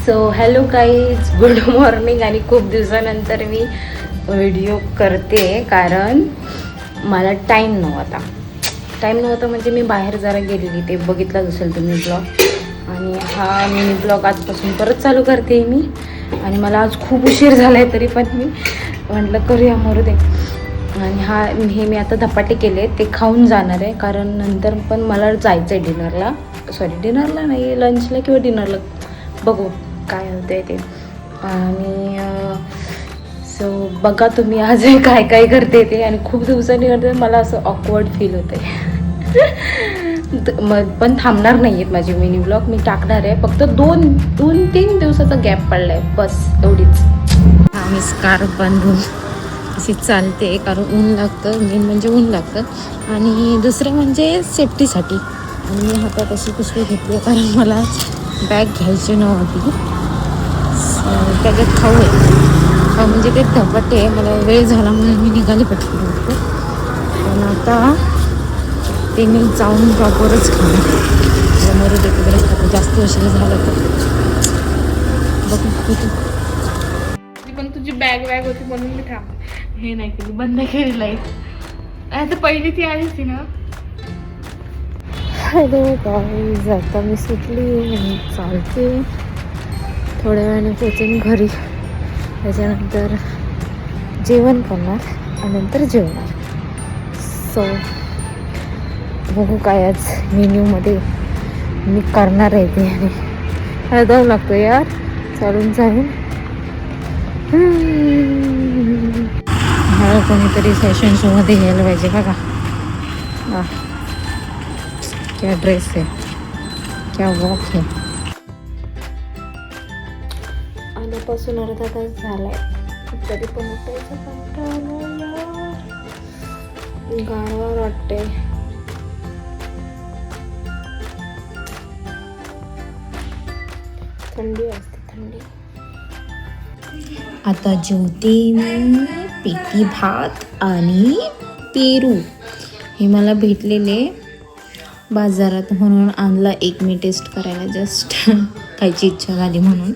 So hello guys, good morning. आणि खूप दिवसानंतर मी व्हिडिओ करते कारण मला टाईम नव्हता म्हणजे मी बाहेर जरा गेलेली, ते बघितलंच असेल तुम्ही ब्लॉग. आणि हा मिनी ब्लॉग आजपासून परत चालू करते मी. आणि मला आज खूप उशीर झाला आहे, तरी पण मी म्हटलं करूया, मरू दे. आणि हे मी आता धपाटे केले, ते खाऊन जाणार आहे कारण नंतर पण मला जायचं आहे डिनरला नाही, लंचला किंवा डिनरला, बघू काय होतं आहे ते. आणि सो बघा तुम्ही आज काय काय करते ते. आणि खूप दिवसांनी करते, मला असं ऑकवर्ड फील होतं आहे. पण थांबणार नाही आहेत माझी मिनी ब्लॉग, मी टाकणार आहे. फक्त दोन तीन दिवसाचा गॅप पडला आहे, बस एवढीच. आम्ही स्कार्फ बांधून अशी चालते कारण ऊन लागतं, मेन म्हणजे ऊन लागतं. आणि दुसरं म्हणजे सेफ्टीसाठी. आणि मी हातात अशी पिशवी घेतली कारण मला बॅग घ्यायची नव्हती. त्याच्यात खाऊ आहे, म्हणजे ते धपाटे. मला वेळ झाला म्हणून मी निघाले पटकन होते. पण आता ते मी जाऊन प्रॉपरच खाणार. मरू दे तिकडेच खातो, जास्त उशीर झाला तर बघू. पण तुझी बॅग होती म्हणून मी हे नाही केली, बंद केली लाईट. आता पहिली ती आलीच ती ना. हॅलो गाईज, आता मी सुटली आणि चालते. थोड्या वेळाने पोचेन घरी, त्याच्यानंतर जेवण करणार आणि नंतर जेवणार. सो बघू काय आज मेन्यूमध्ये मी करणार आहे ते. आणि हळदाव लागतो यार चालून. मला कोणीतरी फॅशन शोमध्ये घ्यायला पाहिजे बघा. क्या ड्रेस है, क्या वॉक है. आल्यापासून अर्धा तास झालाय, तरी पण उठायचं कंटाळा, गारवा वाटते. थंडी असते, थंडी. आता जेवते मी पिठी भात आणि पेरू. हे मला भेटलेले बाजारात म्हणून आणला एक मी टेस्ट करायला, जस्ट खायची इच्छा झाली म्हणून.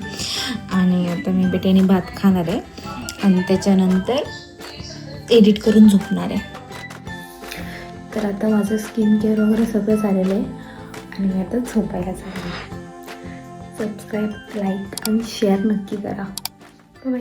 आणि आता मी बेट्याने भात खाणार आहे आणि त्याच्यानंतर एडिट करून झोपणार आहे. तर आता माझं स्किन केअर वगैरे सगळं झालेलं आहे आणि मी आता झोपायला चालले. सबस्क्राईब, लाईक आणि शेअर नक्की करा. बाय.